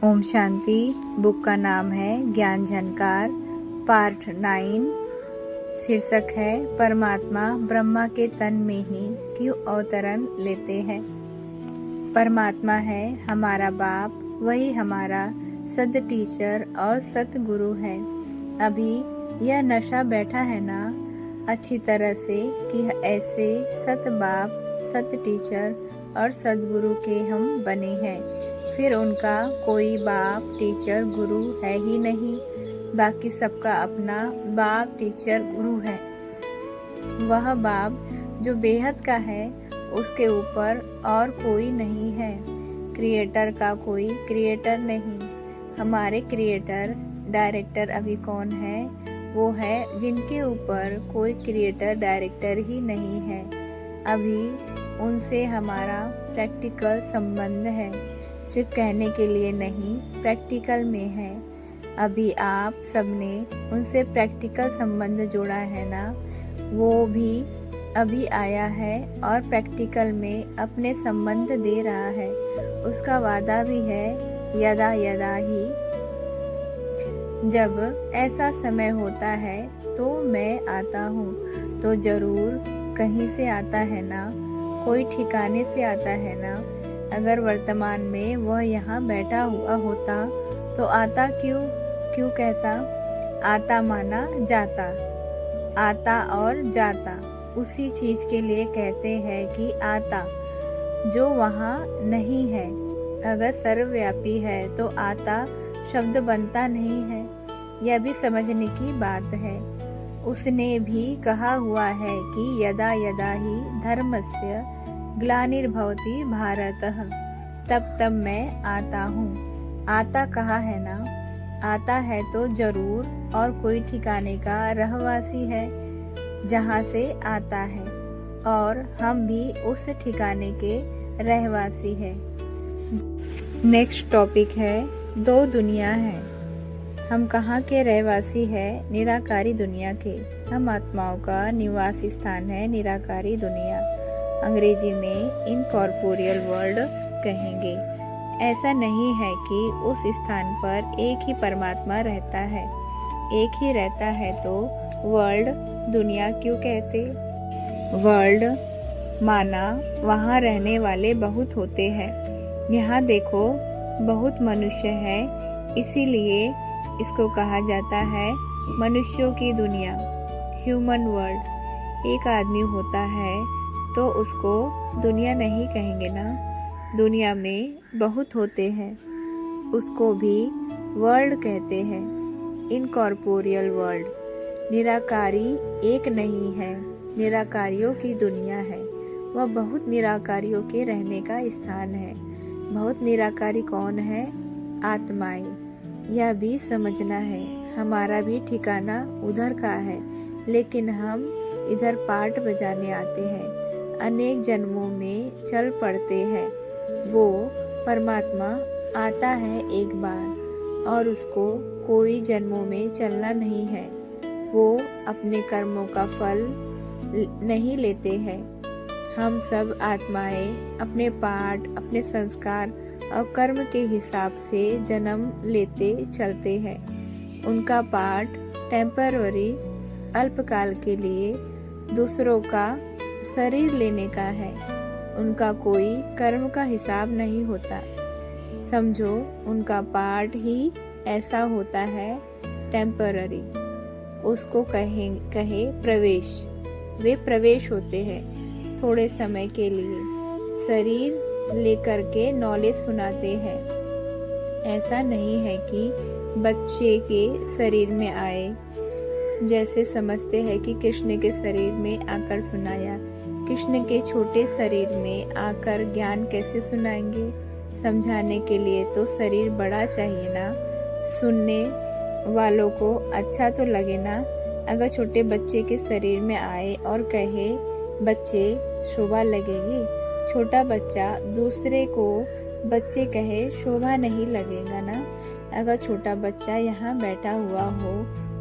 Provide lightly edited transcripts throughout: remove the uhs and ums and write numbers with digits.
Om Shanti. Book का नाम है ज्ञान झनकार, पार्ट 9। शीर्षक है परमात्मा ब्रह्मा के तन में ही क्यों अवतरण लेते हैं। परमात्मा है हमारा बाप, वही हमारा सद टीचर और सतगुरु है। अभी यह नशा बैठा है ना अच्छी तरह से कि ऐसे सत बाप, सत टीचर और सदगुरु के हम बने हैं। फिर उनका कोई बाप, टीचर, गुरु है ही नहीं। बाकी सबका अपना बाप, टीचर, गुरु है। वह बाप जो बेहद का है, उसके ऊपर और कोई नहीं है। क्रिएटर का कोई क्रिएटर नहीं। हमारे क्रिएटर, डायरेक्टर अभी कौन है? वो है जिनके ऊपर कोई क्रिएटर, डायरेक्टर ही नहीं है। अभी उनसे हमारा प्रैक्टिकल संबंध है, सिर्फ कहने के लिए नहीं, प्रैक्टिकल में है। अभी आप सबने उनसे प्रैक्टिकल संबंध जोड़ा है ना। वो भी अभी आया है और प्रैक्टिकल में अपने संबंध दे रहा है। उसका वादा भी है यदा यदा ही। जब ऐसा समय होता है तो मैं आता हूँ, तो जरूर कहीं से आता है ना, कोई ठिकाने से आता है ना। अगर वर्तमान में वह यहाँ बैठा हुआ होता तो आता क्यों कहता? आता माना जाता, आता और जाता उसी चीज के लिए कहते हैं कि आता, जो वहाँ नहीं है। अगर सर्वव्यापी है तो आता शब्द बनता नहीं है। यह भी समझने की बात है। उसने भी कहा हुआ है कि यदा यदा ही धर्मस्य ग्लानिर्भवति भारतः, तब मैं आता हूँ। आता कहा है ना, आता है तो जरूर और कोई ठिकाने का रहवासी है जहाँ से आता है, और हम भी उस ठिकाने के रहवासी है। नेक्स्ट टॉपिक है दो दुनिया है। हम कहाँ के रहवासी है? निराकारी दुनिया के। हम आत्माओं का निवास स्थान है निराकारी दुनिया। अंग्रेजी में इनकॉर्पोरियल वर्ल्ड कहेंगे। ऐसा नहीं है कि उस स्थान पर एक ही परमात्मा रहता है। एक ही रहता है तो वर्ल्ड, दुनिया क्यों कहते? वर्ल्ड माना वहाँ रहने वाले बहुत होते हैं। यहाँ देखो बहुत मनुष्य है, इसीलिए इसको कहा जाता है मनुष्यों की दुनिया, ह्यूमन वर्ल्ड। एक आदमी होता है तो उसको दुनिया नहीं कहेंगे ना। दुनिया में बहुत होते हैं, उसको भी वर्ल्ड कहते हैं, इनकॉर्पोरियल वर्ल्ड। निराकारी एक नहीं है, निराकारियों की दुनिया है। वह बहुत निराकारियों के रहने का स्थान है। बहुत निराकारी कौन है? आत्माएं। यह भी समझना है, हमारा भी ठिकाना उधर का है, लेकिन हम इधर पार्ट बजाने आते हैं। अनेक जन्मों में चल पड़ते हैं। वो परमात्मा आता है एक बार, और उसको कोई जन्मों में चलना नहीं है। वो अपने कर्मों का फल नहीं लेते हैं। हम सब आत्माएं अपने पाठ, अपने संस्कार और कर्म के हिसाब से जन्म लेते चलते हैं। उनका पाठ टेम्पररी, अल्पकाल के लिए दूसरों का शरीर लेने का है। उनका कोई कर्म का हिसाब नहीं होता। समझो उनका पार्ट ही ऐसा होता है, टेम्पररी। उसको कहे प्रवेश। वे प्रवेश होते हैं थोड़े समय के लिए, शरीर लेकर के नॉलेज सुनाते हैं। ऐसा नहीं है कि बच्चे के शरीर में आए, जैसे समझते हैं कि कृष्ण के शरीर में आकर सुनाया। कृष्ण के छोटे शरीर में आकर ज्ञान कैसे सुनाएंगे? समझाने के लिए तो शरीर बड़ा चाहिए ना। सुनने वालों को अच्छा तो लगे ना। अगर छोटे बच्चे के शरीर में आए और कहे बच्चे, शोभा लगेगी। छोटा बच्चा दूसरे को बच्चे कहे, शोभा नहीं लगेगा ना। अगर छोटा बच्चा यहाँ बैठा हुआ हो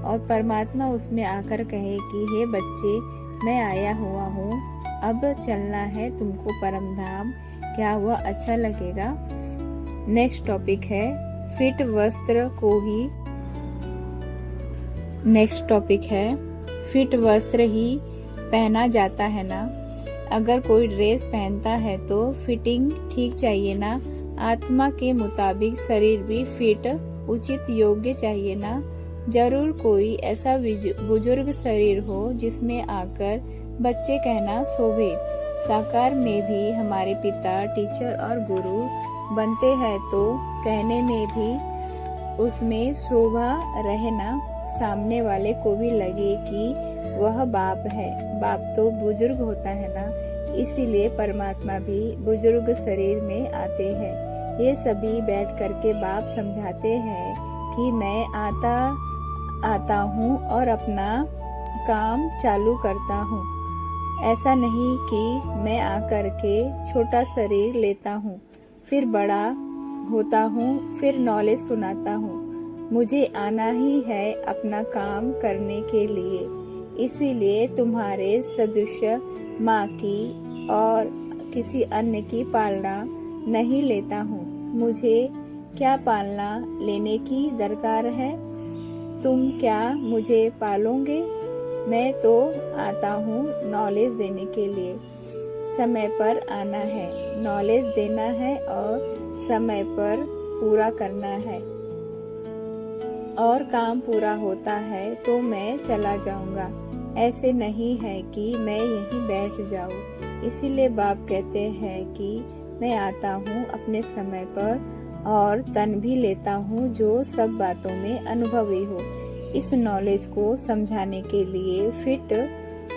और परमात्मा उसमें आकर कहे कि हे बच्चे, मैं आया हुआ हूँ, अब चलना है तुमको परम धाम, क्या वह अच्छा लगेगा? नेक्स्ट टॉपिक है फिट वस्त्र को ही नेक्स्ट टॉपिक है, फिट वस्त्र ही पहना जाता है ना। अगर कोई ड्रेस पहनता है तो फिटिंग ठीक चाहिए ना। आत्मा के मुताबिक शरीर भी फिट उचित योग्य चाहिए ना। जरूर कोई ऐसा बुजुर्ग शरीर हो जिसमें आकर बच्चे कहना शोभे। साकार में भी हमारे पिता टीचर और गुरु बनते हैं तो कहने में भी उसमें शोभा रहे ना। सामने वाले को भी लगे कि वह बाप है। बाप तो बुजुर्ग होता है ना, इसीलिए परमात्मा भी बुजुर्ग शरीर में आते हैं। ये सभी बैठ करके बाप समझाते हैं कि मैं आता हूँ और अपना काम चालू करता हूँ। ऐसा नहीं कि मैं आकर के छोटा शरीर लेता हूँ, फिर बड़ा होता हूँ, फिर नॉलेज सुनाता हूँ। मुझे आना ही है अपना काम करने के लिए। इसीलिए तुम्हारे सदृश माँ की और किसी अन्य की पालना नहीं लेता हूँ। मुझे क्या पालना लेने की दरकार है? तुम क्या मुझे पालोगे? मैं तो आता हूँ नॉलेज देने के लिए। समय पर आना है, नॉलेज देना है और समय पर पूरा करना है। और काम पूरा होता है तो मैं चला जाऊंगा। ऐसे नहीं है कि मैं यहीं बैठ जाऊं। इसीलिए बाप कहते हैं कि मैं आता हूँ अपने समय पर और तन भी लेता हूँ जो सब बातों में अनुभवी हो। इस नॉलेज को समझाने के लिए फिट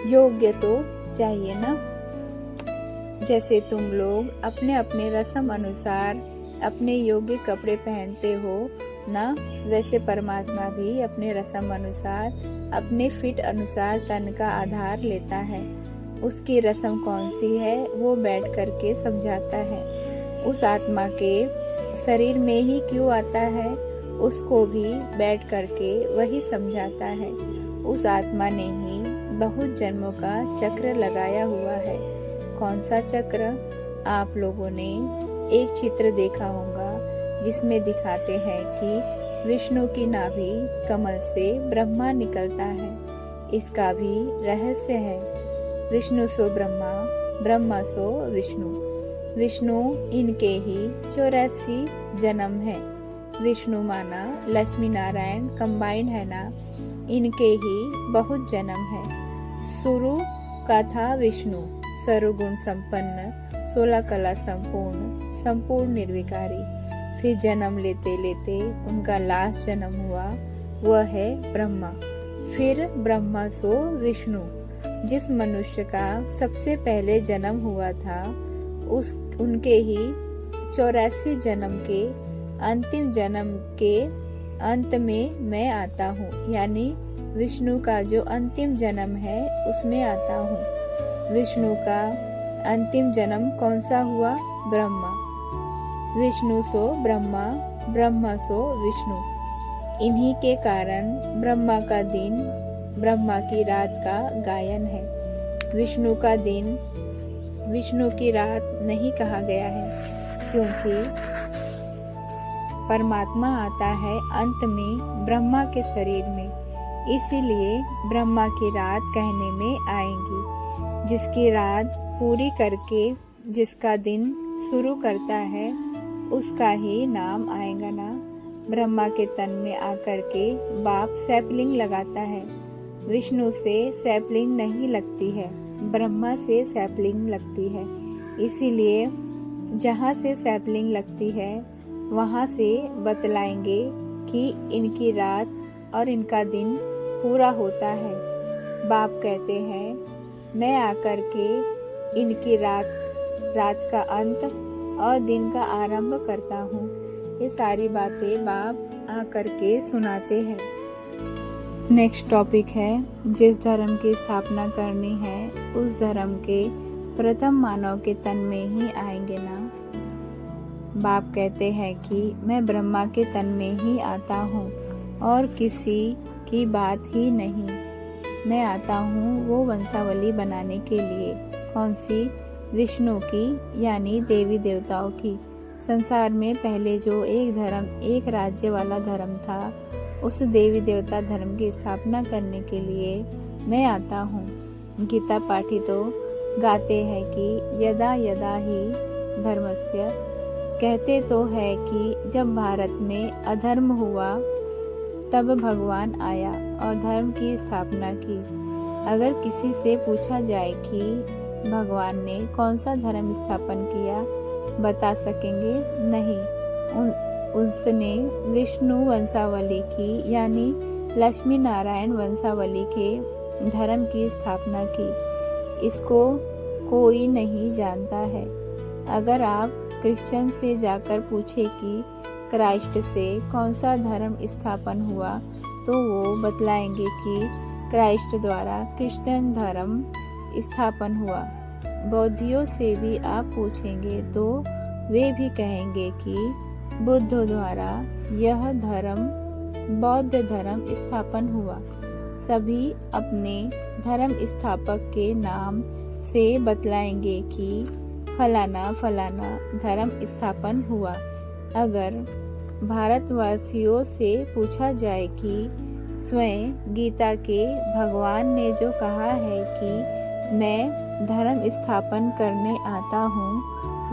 योग्य तो चाहिए ना। जैसे तुम लोग अपने अपने रस्म अनुसार अपने योग्य कपड़े पहनते हो ना, वैसे परमात्मा भी अपने रस्म अनुसार अपने फिट अनुसार तन का आधार लेता है। उसकी रस्म कौन सी है वो बैठ करके समझाता है। उस आत्मा के शरीर में ही क्यों आता है उसको भी बैठ करके वही समझाता है। उस आत्मा ने ही बहुत जन्मों का चक्र लगाया हुआ है। कौन सा चक्र? आप लोगों ने एक चित्र देखा होगा जिसमें दिखाते हैं कि विष्णु की नाभि कमल से ब्रह्मा निकलता है। इसका भी रहस्य है। विष्णु सो ब्रह्मा, ब्रह्मा सो विष्णु। विष्णु इनके ही 84 जन्म है। विष्णु माना लक्ष्मी नारायण कंबाइंड है ना, इनके ही बहुत जन्म है। शुरू का था विष्णु, सर्वगुण संपन्न, 16 कला संपूर्ण निर्विकारी। फिर जन्म लेते लेते उनका लास्ट जन्म हुआ, वह है ब्रह्मा। फिर ब्रह्मा सो विष्णु। जिस मनुष्य का सबसे पहले जन्म हुआ था उनके ही 84 जन्म के अंतिम जन्म के अंत में मैं आता हूँ। यानी विष्णु का जो अंतिम जन्म है उसमें आता हूँ। विष्णु का अंतिम जन्म कौन सा हुआ? ब्रह्मा। विष्णु सो ब्रह्मा, ब्रह्मा सो विष्णु। इन्हीं के कारण ब्रह्मा का दिन, ब्रह्मा की रात का गायन है। विष्णु का दिन, विष्णु की रात नहीं कहा गया है, क्योंकि परमात्मा आता है अंत में ब्रह्मा के शरीर में। इसीलिए ब्रह्मा की रात कहने में आएंगी। जिसकी रात पूरी करके जिसका दिन शुरू करता है उसका ही नाम आएगा ना। ब्रह्मा के तन में आकर के बाप सैपलिंग लगाता है। विष्णु से सैपलिंग नहीं लगती है, ब्रह्मा से सैपलिंग लगती है। इसीलिए जहाँ से सैपलिंग लगती है वहाँ से बतलाएंगे कि इनकी रात और इनका दिन पूरा होता है। बाप कहते हैं मैं आकर के इनकी रात का अंत और दिन का आरंभ करता हूँ। ये सारी बातें बाप आकर के सुनाते हैं। नेक्स्ट टॉपिक है, जिस धर्म की स्थापना करनी है उस धर्म के प्रथम मानव के तन में ही आएंगे ना। बाप कहते हैं कि मैं ब्रह्मा के तन में ही आता हूँ और किसी की बात ही नहीं। मैं आता हूँ वो वंशावली बनाने के लिए। कौन सी? विष्णु की, यानी देवी देवताओं की। संसार में पहले जो एक धर्म एक राज्य वाला धर्म था, उस देवी देवता धर्म की स्थापना करने के लिए मैं आता हूँ। गीता पाठी तो गाते हैं कि यदा यदा ही धर्मस्य, कहते तो है कि जब भारत में अधर्म हुआ तब भगवान आया और धर्म की स्थापना की। अगर किसी से पूछा जाए कि भगवान ने कौन सा धर्म स्थापन किया, बता सकेंगे नहीं। उसने विष्णु वंशावली की यानी लक्ष्मी नारायण वंशावली के धर्म की स्थापना की। इसको कोई नहीं जानता है। अगर आप क्रिश्चियन से जाकर पूछे कि क्राइस्ट से कौन सा धर्म स्थापन हुआ, तो वो बतलाएंगे कि क्राइस्ट द्वारा क्रिश्चियन धर्म स्थापन हुआ। बौद्धियों से भी आप पूछेंगे तो वे भी कहेंगे कि बुद्ध द्वारा यह धर्म बौद्ध धर्म स्थापन हुआ। सभी अपने धर्म स्थापक के नाम से बतलाएंगे कि फलाना फलाना धर्म स्थापन हुआ। अगर भारतवासियों से पूछा जाए कि स्वयं गीता के भगवान ने जो कहा है कि मैं धर्म स्थापन करने आता हूँ,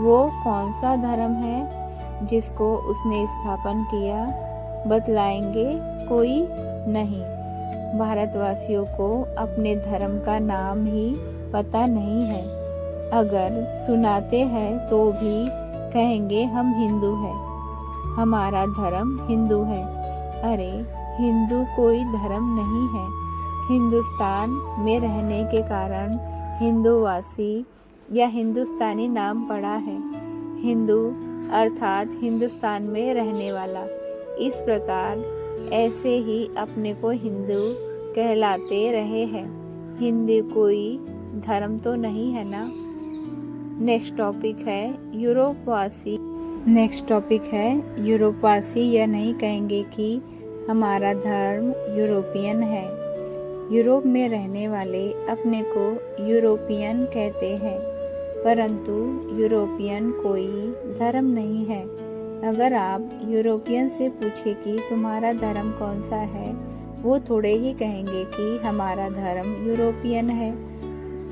वो कौन सा धर्म है जिसको उसने स्थापन किया, बतलाएंगे कोई नहीं। भारतवासियों को अपने धर्म का नाम ही पता नहीं है। अगर सुनाते हैं तो भी कहेंगे हम हिंदू हैं, हमारा धर्म हिंदू है। अरे हिंदू कोई धर्म नहीं है। हिंदुस्तान में रहने के कारण हिंदूवासी या हिंदुस्तानी नाम पड़ा है। हिंदू अर्थात हिंदुस्तान में रहने वाला। इस प्रकार ऐसे ही अपने को हिंदू कहलाते रहे हैं। हिंदी कोई धर्म तो नहीं है ना। नेक्स्ट टॉपिक है यूरोपवासी यह नहीं कहेंगे कि हमारा धर्म यूरोपियन है। यूरोप में रहने वाले अपने को यूरोपियन कहते हैं, परंतु यूरोपियन कोई धर्म नहीं है। अगर आप यूरोपियन से पूछे कि तुम्हारा धर्म कौन सा है, वो थोड़े ही कहेंगे कि हमारा धर्म यूरोपियन है।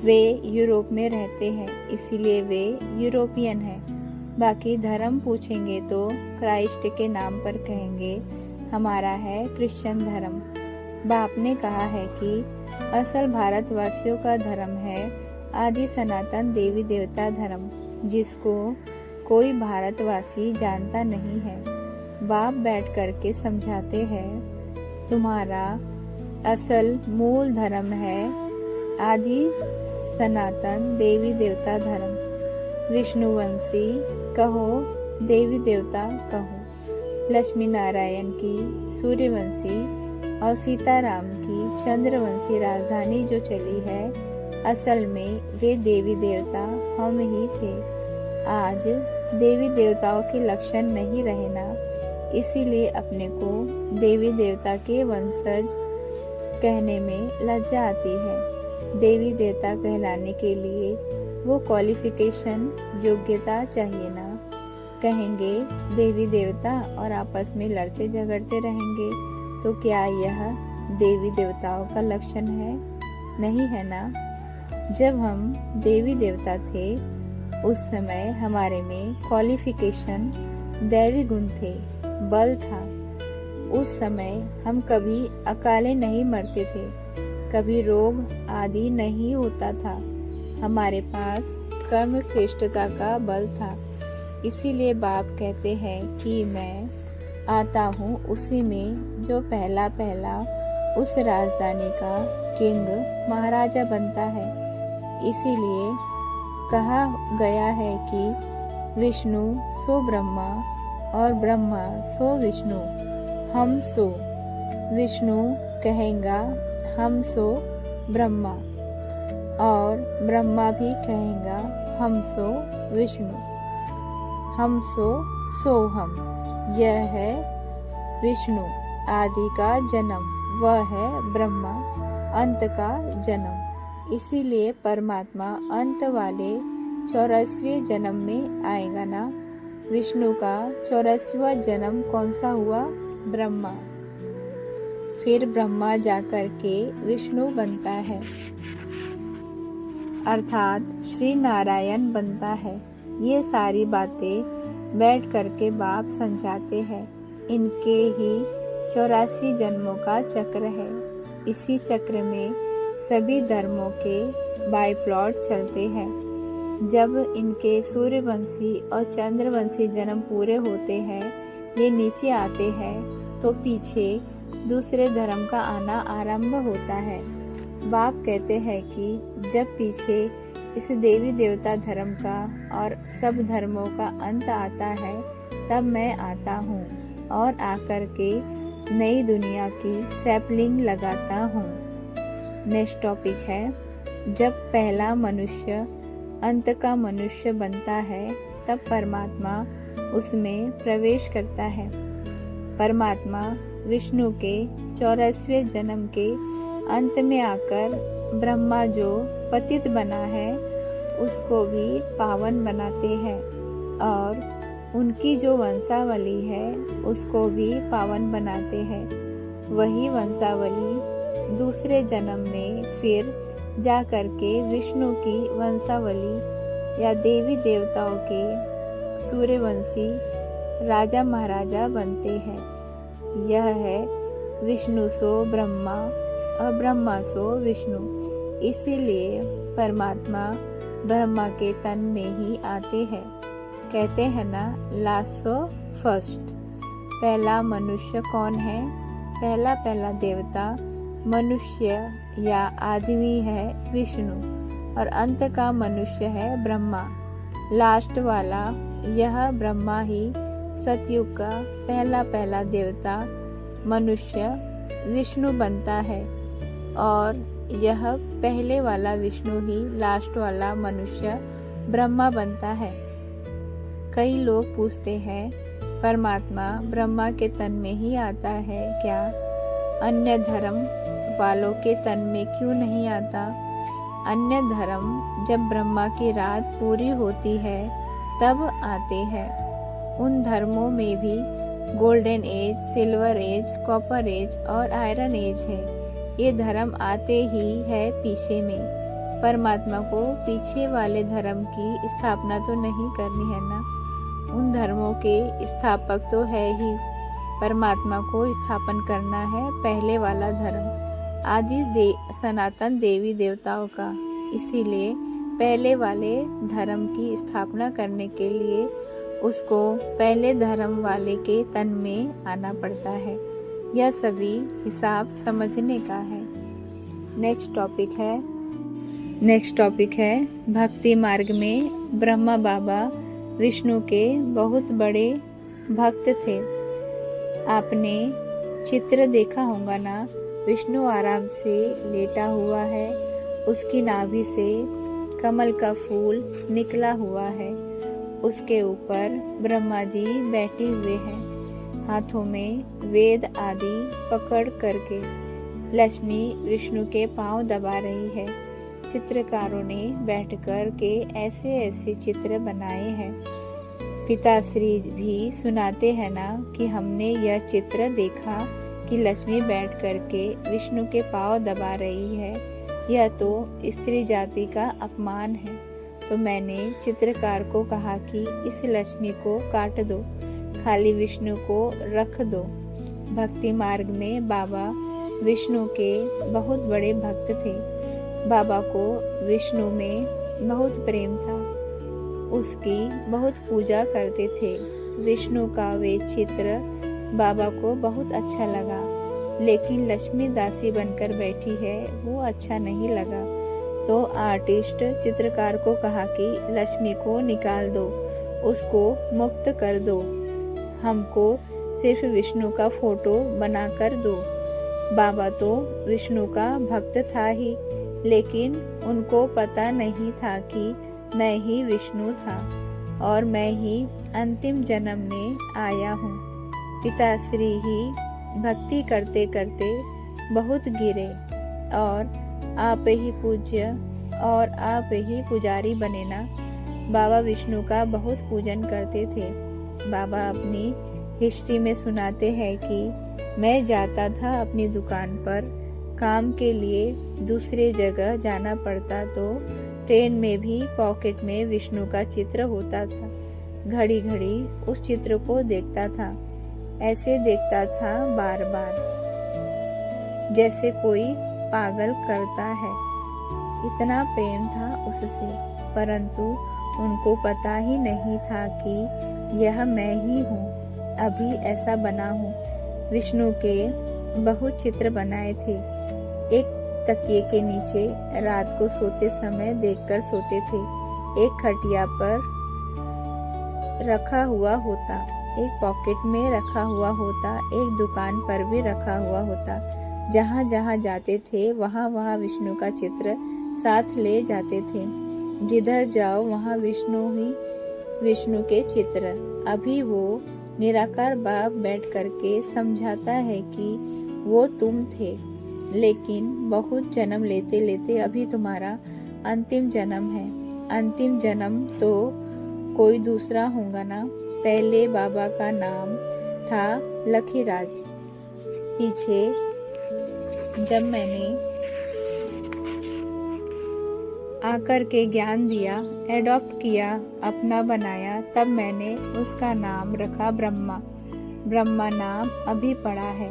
वे यूरोप में रहते हैं, इसीलिए वे यूरोपियन हैं। बाकी धर्म पूछेंगे तो क्राइस्ट के नाम पर कहेंगे हमारा है क्रिश्चियन धर्म। बाप ने कहा है कि असल भारतवासियों का धर्म है आदि सनातन देवी देवता धर्म, जिसको कोई भारतवासी जानता नहीं है। बाप बैठ करके समझाते हैं तुम्हारा असल मूल धर्म है आदि सनातन देवी देवता धर्म। विष्णुवंशी कहो, देवी देवता कहो, लक्ष्मी नारायण की सूर्यवंशी और सीताराम की चंद्रवंशी राजधानी जो चली है, असल में वे देवी देवता हम ही थे। आज देवी देवताओं के लक्षण नहीं रहे ना, इसीलिए अपने को देवी देवता के वंशज कहने में लज्जा आती है। देवी देवता कहलाने के लिए वो क्वालिफिकेशन योग्यता चाहिए ना। कहेंगे देवी देवता और आपस में लड़ते झगड़ते रहेंगे, तो क्या यह देवी देवताओं का लक्षण है? नहीं है ना। जब हम देवी देवता थे उस समय हमारे में क्वालिफिकेशन दैवी गुण थे, बल था। उस समय हम कभी अकाले नहीं मरते थे, कभी रोग आदि नहीं होता था। हमारे पास कर्म श्रेष्ठता का बल था। इसीलिए बाप कहते हैं कि मैं आता हूँ उसी में जो पहला पहला उस राजधानी का किंग महाराजा बनता है। इसीलिए कहा गया है कि विष्णु सो ब्रह्मा और ब्रह्मा सो विष्णु। हम सो विष्णु कहेगा हम सो ब्रह्मा, और ब्रह्मा भी कहेगा हम सो विष्णु। हम सो हम। यह है विष्णु आदि का जन्म, वह है ब्रह्मा अंत का जन्म। इसीलिए परमात्मा अंत वाले 84वें जन्म में आएगा ना। विष्णु का 84वां जन्म कौन सा हुआ? ब्रह्मा। फिर ब्रह्मा जाकर के विष्णु बनता है, अर्थात श्री नारायण बनता है। ये सारी बातें बैठ करके बाप समझाते हैं। इनके ही 84 जन्मों का चक्र है। इसी चक्र में सभी धर्मों के बाय प्लॉट चलते हैं। जब इनके सूर्यवंशी और चंद्रवंशी जन्म पूरे होते हैं, ये नीचे आते हैं, तो पीछे दूसरे धर्म का आना आरंभ होता है। बाप कहते हैं कि जब पीछे इस देवी देवता धर्म का और सब धर्मों का अंत आता है, तब मैं आता हूँ और आकर के नई दुनिया की सैपलिंग लगाता हूँ। नेक्स्ट टॉपिक है, जब पहला मनुष्य अंत का मनुष्य बनता है, तब परमात्मा उसमें प्रवेश करता है। परमात्मा विष्णु के 84वें जन्म के अंत में आकर ब्रह्मा जो पतित बना है, उसको भी पावन बनाते हैं और उनकी जो वंशावली है, उसको भी पावन बनाते हैं। वही वंशावली दूसरे जन्म में फिर जा करके विष्णु की वंशावली या देवी देवताओं के सूर्यवंशी राजा महाराजा बनते हैं। यह है विष्णु सो ब्रह्मा और ब्रह्मा सो विष्णु। इसीलिए परमात्मा ब्रह्मा के तन में ही आते हैं। कहते हैं ना, लास्ट सो फर्स्ट। पहला मनुष्य कौन है? पहला देवता मनुष्य या आदमी है विष्णु, और अंत का मनुष्य है ब्रह्मा। लास्ट वाला यह ब्रह्मा ही सतयुग का पहला देवता मनुष्य विष्णु बनता है, और यह पहले वाला विष्णु ही लास्ट वाला मनुष्य ब्रह्मा बनता है। कई लोग पूछते हैं, परमात्मा ब्रह्मा के तन में ही आता है क्या? अन्य धर्म वालों के तन में क्यों नहीं आता? अन्य धर्म जब ब्रह्मा की रात पूरी होती है तब आते हैं। उन धर्मों में भी golden age, silver age, copper age और आयरन एज है। ये धर्म आते ही है पीछे में। परमात्मा को पीछे वाले धर्म की स्थापना तो नहीं करनी है ना। उन धर्मों के स्थापक तो है ही, परमात्मा को स्थापन करना है पहले वाला धर्म आदि सनातन देवी देवताओं का। इसीलिए पहले वाले धर्म की स्थापना करने के लिए उसको पहले धर्म वाले के तन में आना पड़ता है। यह सभी हिसाब समझने का है। नेक्स्ट टॉपिक है भक्ति मार्ग में ब्रह्मा बाबा विष्णु के बहुत बड़े भक्त थे। आपने चित्र देखा होगा ना, विष्णु आराम से लेटा हुआ है, उसकी नाभि से कमल का फूल निकला हुआ है, उसके ऊपर ब्रह्मा जी बैठे हुए हैं, हाथों में वेद आदि पकड़ करके। लक्ष्मी विष्णु के पांव दबा रही है। चित्रकारों ने बैठकर के ऐसे चित्र बनाए हैं। पिताश्री भी सुनाते हैं ना कि हमने यह चित्र देखा कि लक्ष्मी बैठ करके विष्णु के पांव दबा रही है। यह तो स्त्री जाति का अपमान है। तो मैंने चित्रकार को कहा कि इस लक्ष्मी को काट दो, खाली विष्णु को रख दो। भक्ति मार्ग में बाबा विष्णु के बहुत बड़े भक्त थे। बाबा को विष्णु में बहुत प्रेम था, उसकी बहुत पूजा करते थे। विष्णु का वे चित्र बाबा को बहुत अच्छा लगा, लेकिन लक्ष्मी दासी बनकर बैठी है वो अच्छा नहीं लगा। तो आर्टिस्ट चित्रकार को कहा कि लक्ष्मी को निकाल दो, उसको मुक्त कर दो, हमको सिर्फ विष्णु का फोटो बना कर दो। बाबा तो विष्णु का भक्त था ही, लेकिन उनको पता नहीं था कि मैं ही विष्णु था और मैं ही अंतिम जन्म में आया हूँ। पिताश्री ही भक्ति करते करते बहुत गिरे और आप ही पूज्य और आप ही पुजारी बने ना। बाबा विष्णु का बहुत पूजन करते थे। बाबा अपनी हिस्ट्री में सुनाते हैं कि मैं जाता था अपनी दुकान पर काम के लिए, दूसरे जगह जाना पड़ता तो ट्रेन में भी पॉकेट में विष्णु का चित्र होता था। घड़ी घड़ी उस चित्र को देखता था, ऐसे देखता था बार बार जैसे कोई पागल करता है। इतना प्रेम था उससे, परंतु उनको पता ही नहीं था कि यह मैं ही हूँ, अभी ऐसा बना हूँ। विष्णु के बहुत चित्र बनाए थे। एक तकिए के नीचे रात को सोते समय देखकर सोते थे, एक खटिया पर रखा हुआ होता, एक पॉकेट में रखा हुआ होता, एक दुकान पर भी रखा हुआ होता। जहाँ जहाँ जाते थे वहाँ वहाँ विष्णु का चित्र साथ ले जाते थे। जिधर जाओ वहाँ विष्णु के चित्र। अभी वो निराकार बाप बैठ करके समझाता है कि वो तुम थे, लेकिन बहुत जन्म लेते लेते अभी तुम्हारा अंतिम जन्म है। अंतिम जन्म तो कोई दूसरा होगा ना। पहले बाबा का नाम था लखीराज। पीछे जब मैंने आकर के ज्ञान दिया, एडॉप्ट किया, अपना बनाया, तब मैंने उसका नाम रखा ब्रह्मा। ब्रह्मा नाम अभी पड़ा है।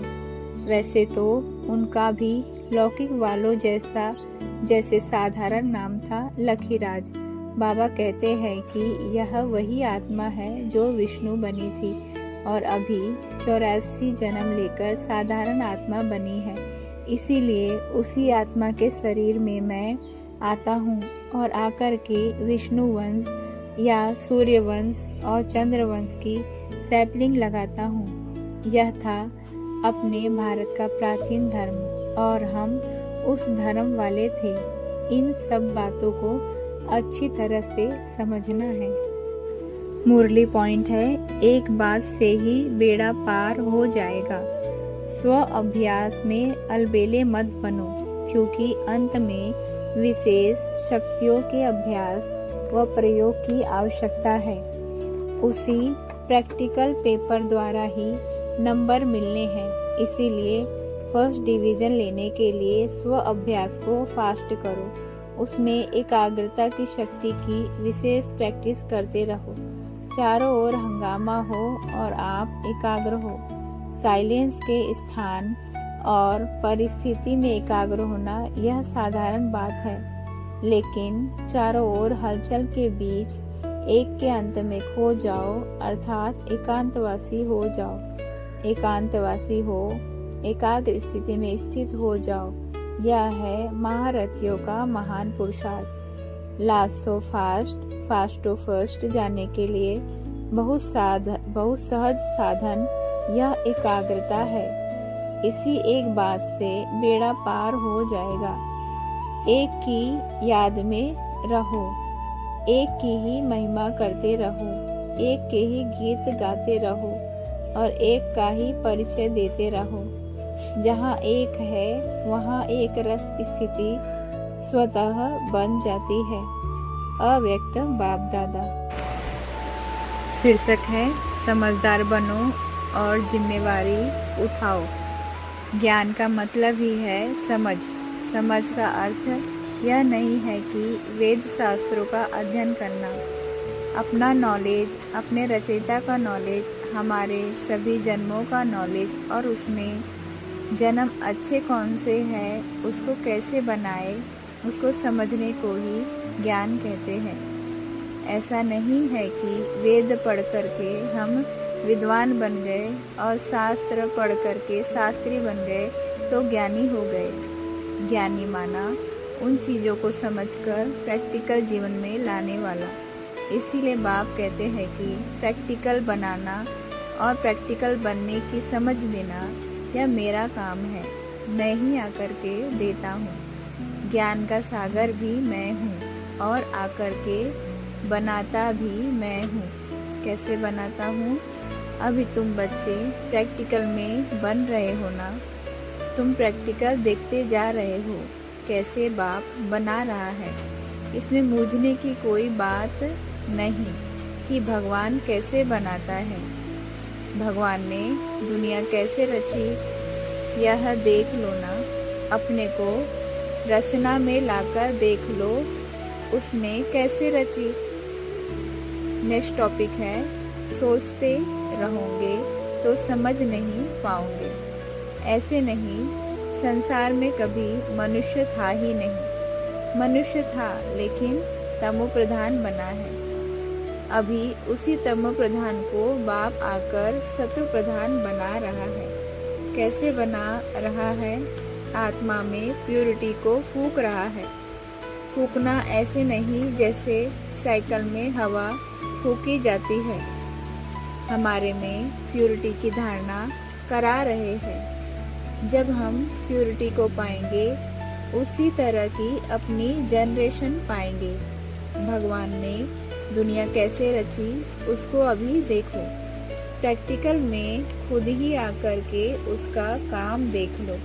वैसे तो उनका भी लौकिक वालों जैसे साधारण नाम था लखीराज। बाबा कहते हैं कि यह वही आत्मा है जो विष्णु बनी थी और अभी 84 जन्म लेकर साधारण आत्मा बनी है। इसीलिए उसी आत्मा के शरीर में मैं आता हूँ और आकर के विष्णु वंश या सूर्य वंश और चंद्र वंश की सैपलिंग लगाता हूँ। यह था अपने भारत का प्राचीन धर्म और हम उस धर्म वाले थे। इन सब बातों को अच्छी तरह से समझना है। मुरली पॉइंट है, एक बात से ही बेड़ा पार हो जाएगा। स्व अभ्यास में अलबेले मत बनो, क्योंकि अंत में विशेष शक्तियों के अभ्यास व प्रयोग की आवश्यकता है। उसी प्रैक्टिकल पेपर द्वारा ही नंबर मिलने हैं। इसीलिए फर्स्ट डिवीजन लेने के लिए स्व अभ्यास को फास्ट करो। उसमें एकाग्रता की शक्ति की विशेष प्रैक्टिस करते रहो। चारों ओर हंगामा हो और आप एकाग्र हो। साइलेंस के स्थान और परिस्थिति में एकाग्र होना यह साधारण बात है, लेकिन चारों ओर हलचल के बीच एक के अंत में खो जाओ, अर्थात एकांतवासी हो जाओ। एकांतवासी हो, एकाग्र स्थिति में स्थित हो जाओ। यह है महारथियों का महान पुरुषार्थ। Last so fast, fast to first जाने के लिए बहुत सहज साधन यह एकाग्रता है। इसी एक बात से बेड़ा पार हो जाएगा। एक की याद में रहो, एक की ही महिमा करते रहो, एक के ही गीत गाते रहो और एक का ही परिचय देते रहो। जहाँ एक है वहाँ एक रस स्थिति स्वतः बन जाती है। अव्यक्त बाप दादा। शीर्षक है, समझदार बनो और जिम्मेवारी उठाओ। ज्ञान का मतलब ही है समझ। समझ का अर्थ यह नहीं है कि वेद शास्त्रों का अध्ययन करना। अपना नॉलेज, अपने रचयिता का नॉलेज, हमारे सभी जन्मों का नॉलेज और उसमें जन्म अच्छे कौन से हैं, उसको कैसे बनाए, उसको समझने को ही ज्ञान कहते हैं। ऐसा नहीं है कि वेद पढ़ करके हम विद्वान बन गए और शास्त्र पढ़ करके शास्त्री बन गए तो ज्ञानी हो गए। ज्ञानी माना उन चीज़ों को समझकर प्रैक्टिकल जीवन में लाने वाला। इसीलिए बाप कहते हैं कि प्रैक्टिकल बनाना और प्रैक्टिकल बनने की समझ देना यह मेरा काम है। मैं ही आकर के देता हूँ। ज्ञान का सागर भी मैं हूँ और आकर के बनाता भी मैं हूँ। कैसे बनाता हूँ? अभी तुम बच्चे प्रैक्टिकल में बन रहे हो ना। तुम प्रैक्टिकल देखते जा रहे हो कैसे बाप बना रहा है। इसमें मूझने की कोई बात नहीं। कि भगवान कैसे बनाता है, भगवान ने दुनिया कैसे रची, यह देख लो ना। अपने को रचना में लाकर देख लो, उसने कैसे रची। नेक्स्ट टॉपिक है, सोचते रहोगे तो समझ नहीं पाओगे। ऐसे नहीं, संसार में कभी मनुष्य था ही नहीं। मनुष्य था लेकिन तमो प्रधान बना है। अभी उसी तमो प्रधान को बाप आकर सत्व प्रधान बना रहा है। कैसे बना रहा है? आत्मा में प्योरिटी को फूंक रहा है। फूंकना ऐसे नहीं जैसे साइकिल में हवा फूंकी जाती है। हमारे में प्योरिटी की धारणा करा रहे हैं। जब हम प्योरिटी को पाएंगे, उसी तरह की अपनी जनरेशन पाएंगे। भगवान ने दुनिया कैसे रची, उसको अभी देखो। प्रैक्टिकल में खुद ही आकर के उसका काम देख लो।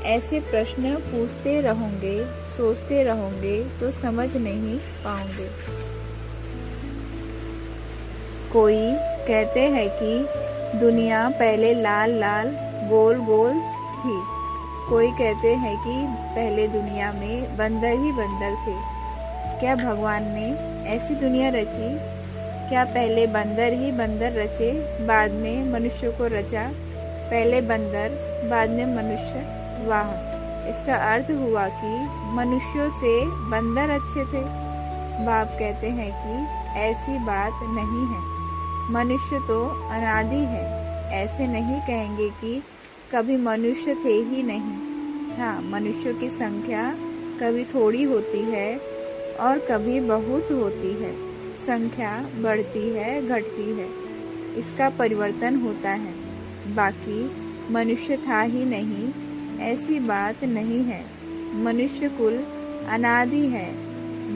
ऐसे प्रश्न पूछते रहोगे, सोचते रहोगे तो समझ नहीं पाओगे। कोई कहते हैं कि दुनिया पहले लाल लाल गोल गोल थी। कोई कहते हैं कि पहले दुनिया में बंदर ही बंदर थे। क्या भगवान ने ऐसी दुनिया रची? क्या पहले बंदर ही बंदर रचे, बाद में मनुष्य को रचा? पहले बंदर, बाद में मनुष्य? वाह! इसका अर्थ हुआ कि मनुष्यों से बंदर अच्छे थे। बाप कहते हैं कि ऐसी बात नहीं है। मनुष्य तो अनादि है। ऐसे नहीं कहेंगे कि कभी मनुष्य थे ही नहीं। हाँ, मनुष्यों की संख्या कभी थोड़ी होती है और कभी बहुत होती है। संख्या बढ़ती है, घटती है, इसका परिवर्तन होता है। बाकी मनुष्य था ही नहीं, ऐसी बात नहीं है। मनुष्य कुल अनादि है।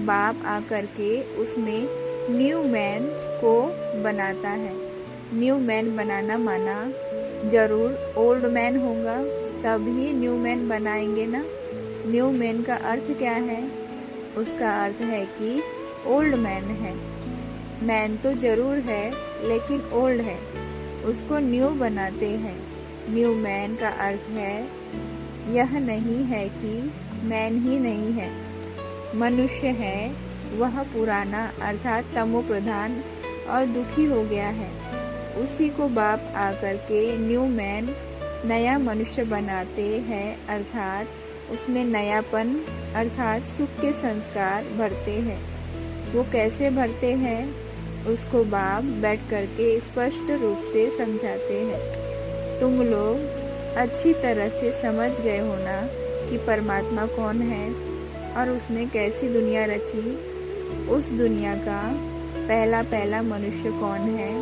बाप आकर के उसमें न्यू मैन को बनाता है। न्यू मैन बनाना माना जरूर ओल्ड मैन होगा, तभी न्यू मैन बनाएंगे ना। न्यू मैन का अर्थ क्या है? उसका अर्थ है कि ओल्ड मैन है। मैन तो जरूर है लेकिन ओल्ड है, उसको न्यू बनाते हैं। न्यू मैन का अर्थ है, यह नहीं है कि मैन ही नहीं है। मनुष्य है वह पुराना अर्थात तमो प्रधान और दुखी हो गया है। उसी को बाप आकर के न्यू मैन, नया मनुष्य बनाते हैं, अर्थात उसमें नयापन अर्थात सुख के संस्कार भरते हैं। वो कैसे भरते हैं, उसको बाप बैठ करके स्पष्ट रूप से समझाते हैं। तुम लोग अच्छी तरह से समझ गए हो ना कि परमात्मा कौन है और उसने कैसी दुनिया रची। उस दुनिया का पहला पहला मनुष्य कौन है?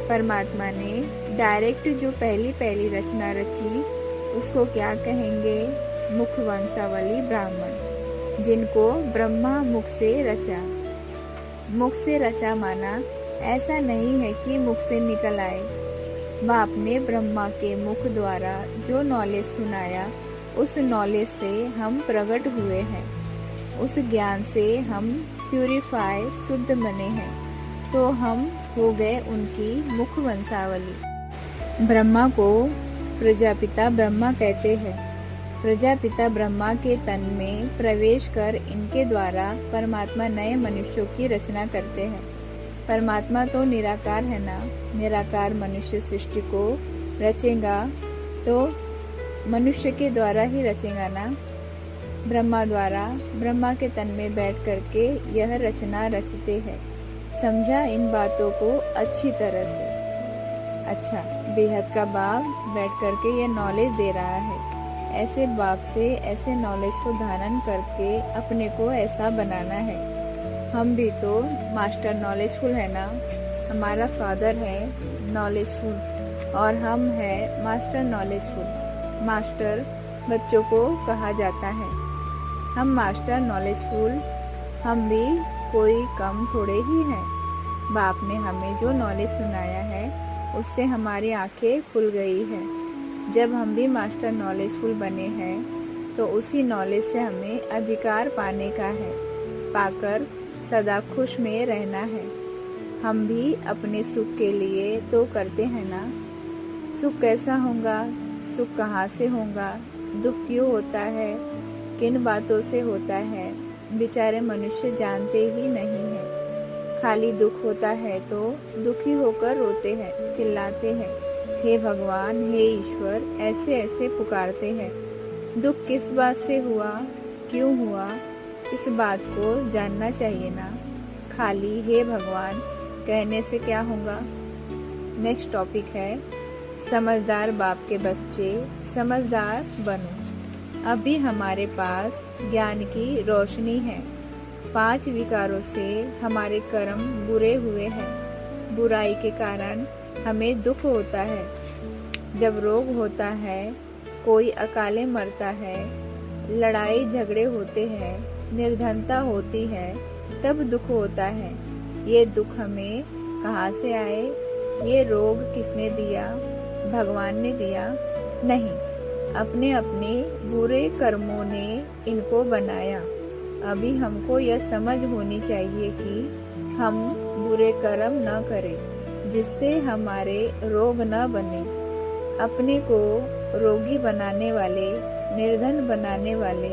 परमात्मा ने डायरेक्ट जो पहली रचना रची, उसको क्या कहेंगे? मुख वंशावली ब्राह्मण, जिनको ब्रह्मा मुख से रचा। मुख से रचा माना ऐसा नहीं है कि मुख से निकल आए। बाप ने ब्रह्मा के मुख द्वारा जो नॉलेज सुनाया, उस नॉलेज से हम प्रकट हुए हैं। उस ज्ञान से हम प्यूरिफाई शुद्ध बने हैं, तो हम हो गए उनकी मुख वंशावली। ब्रह्मा को प्रजापिता ब्रह्मा कहते हैं। प्रजापिता ब्रह्मा के तन में प्रवेश कर इनके द्वारा परमात्मा नए मनुष्यों की रचना करते हैं। परमात्मा तो निराकार है ना। निराकार मनुष्य सृष्टि को रचेगा तो मनुष्य के द्वारा ही रचेगा ना। ब्रह्मा द्वारा ब्रह्मा के तन में बैठ करके यह रचना रचते हैं। समझा इन बातों को अच्छी तरह से? अच्छा, बेहद का बाप बैठ करके यह नॉलेज दे रहा है। ऐसे बाप से ऐसे नॉलेज को धारण करके अपने को ऐसा बनाना है। हम भी तो मास्टर नॉलेजफुल है ना। हमारा फादर है नॉलेजफुल और हम है मास्टर नॉलेजफुल। मास्टर बच्चों को कहा जाता है। हम मास्टर नॉलेजफुल, हम भी कोई कम थोड़े ही हैं। बाप ने हमें जो नॉलेज सुनाया है, उससे हमारी आंखें खुल गई है। जब हम भी मास्टर नॉलेजफुल बने हैं, तो उसी नॉलेज से हमें अधिकार पाने का है। पाकर सदा खुश में रहना है। हम भी अपने सुख के लिए तो करते हैं ना। सुख कैसा होगा, सुख कहाँ से होगा, दुख क्यों होता है, किन बातों से होता है, बेचारे मनुष्य जानते ही नहीं है। खाली दुख होता है तो दुखी होकर रोते हैं, चिल्लाते हैं, हे भगवान, हे ईश्वर, ऐसे ऐसे पुकारते हैं। दुख किस बात से हुआ, क्यों हुआ, इस बात को जानना चाहिए ना। खाली हे भगवान कहने से क्या होगा। नेक्स्ट टॉपिक है समझदार बाप के बच्चे, समझदार बनो। अभी हमारे पास ज्ञान की रोशनी है। 5 विकारों से हमारे कर्म बुरे हुए हैं। बुराई के कारण हमें दुख होता है। जब रोग होता है, कोई अकाले मरता है, लड़ाई झगड़े होते हैं, निर्धनता होती है, तब दुख होता है। ये दुख हमें कहाँ से आए? ये रोग किसने दिया? भगवान ने दिया? नहीं, अपने अपने बुरे कर्मों ने इनको बनाया। अभी हमको यह समझ होनी चाहिए कि हम बुरे कर्म न करें, जिससे हमारे रोग न बने। अपने को रोगी बनाने वाले, निर्धन बनाने वाले,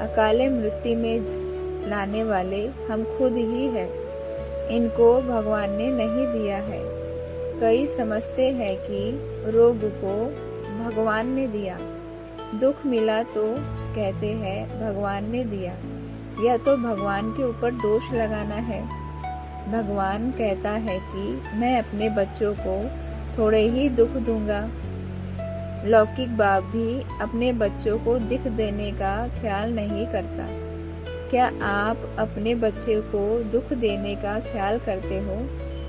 अकाले मृत्यु में लाने वाले हम खुद ही हैं। इनको भगवान ने नहीं दिया है। कई समझते हैं कि रोग को भगवान ने दिया, दुख मिला तो कहते हैं भगवान ने दिया। यह तो भगवान के ऊपर दोष लगाना है। भगवान कहता है कि मैं अपने बच्चों को थोड़े ही दुख दूंगा। लौकिक बाप भी अपने बच्चों को दुख देने का ख्याल नहीं करता। क्या आप अपने बच्चे को दुख देने का ख्याल करते हो?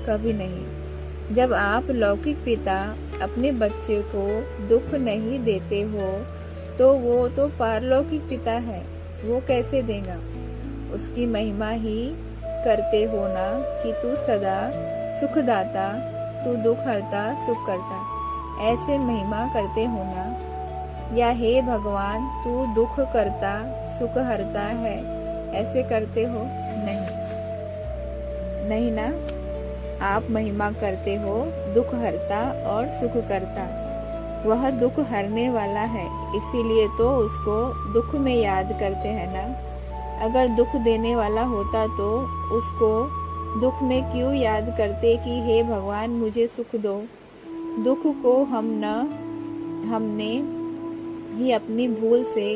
कभी नहीं। जब आप लौकिक पिता अपने बच्चे को दुख नहीं देते हो, तो वो तो पारलौकिक पिता है, वो कैसे देगा? उसकी महिमा ही करते हो ना कि तू सदा सुखदाता, तू दुख हरता, सुख करता, ऐसे महिमा करते हो ना। या हे भगवान, तू दुख करता, सुख हरता है, ऐसे करते हो? नहीं ना। आप महिमा करते हो दुख हरता और सुख करता। वह दुख हरने वाला है, इसीलिए तो उसको दुख में याद करते हैं ना। अगर दुख देने वाला होता तो उसको दुख में क्यों याद करते कि हे भगवान मुझे सुख दो। दुख को हमने ही अपनी भूल से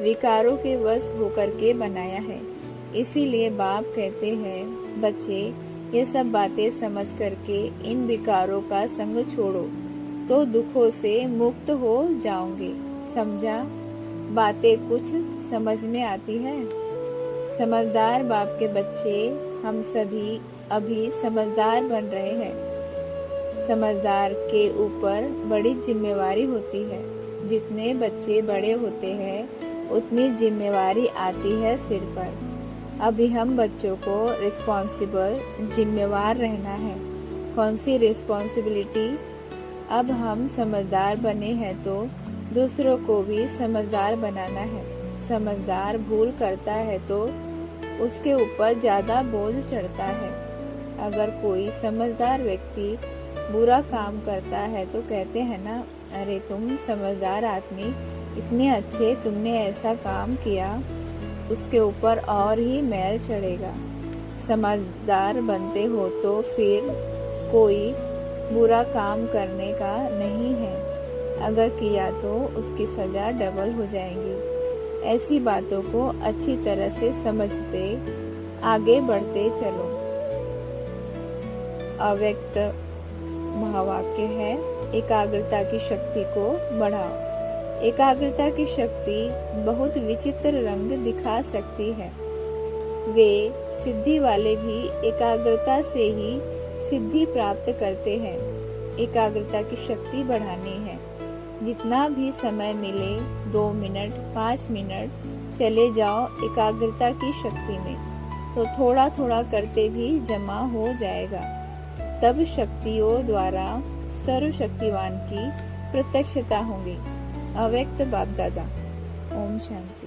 विकारों के वश होकर के बनाया है। इसीलिए बाप कहते हैं, बच्चे ये सब बातें समझ करके इन विकारों का संग छोड़ो तो दुखों से मुक्त हो जाओगे। समझा? बातें कुछ समझ में आती है? समझदार बाप के बच्चे हम सभी अभी समझदार बन रहे हैं। समझदार के ऊपर बड़ी जिम्मेवारी होती है। जितने बच्चे बड़े होते हैं उतनी जिम्मेवारी आती है सिर पर। अभी हम बच्चों को रिस्पॉन्सिबल, जिम्मेवार रहना है। कौन सी रिस्पॉन्सिबिलिटी? अब हम समझदार बने हैं तो दूसरों को भी समझदार बनाना है। समझदार भूल करता है तो उसके ऊपर ज़्यादा बोझ चढ़ता है। अगर कोई समझदार व्यक्ति बुरा काम करता है तो कहते हैं ना, अरे तुम समझदार आदमी, इतने अच्छे, तुमने ऐसा काम किया, उसके ऊपर और ही मैल चढ़ेगा। समझदार बनते हो तो फिर कोई बुरा काम करने का नहीं है। अगर किया तो उसकी सजा डबल हो जाएगी। ऐसी बातों को अच्छी तरह से समझते आगे बढ़ते चलो। अव्यक्त महावाक्य है, एकाग्रता की शक्ति को बढ़ाओ। एकाग्रता की शक्ति बहुत विचित्र रंग दिखा सकती है। वे सिद्धि वाले भी एकाग्रता से ही सिद्धि प्राप्त करते हैं। एकाग्रता की शक्ति बढ़ानी है। जितना भी समय मिले, 2 मिनट, 5 मिनट चले जाओ एकाग्रता की शक्ति में, तो थोड़ा थोड़ा करते भी जमा हो जाएगा। तब शक्तियों द्वारा सर्वशक्तिवान की प्रत्यक्षता होगी। अव्यक्त बाप दादा। ओम शांति।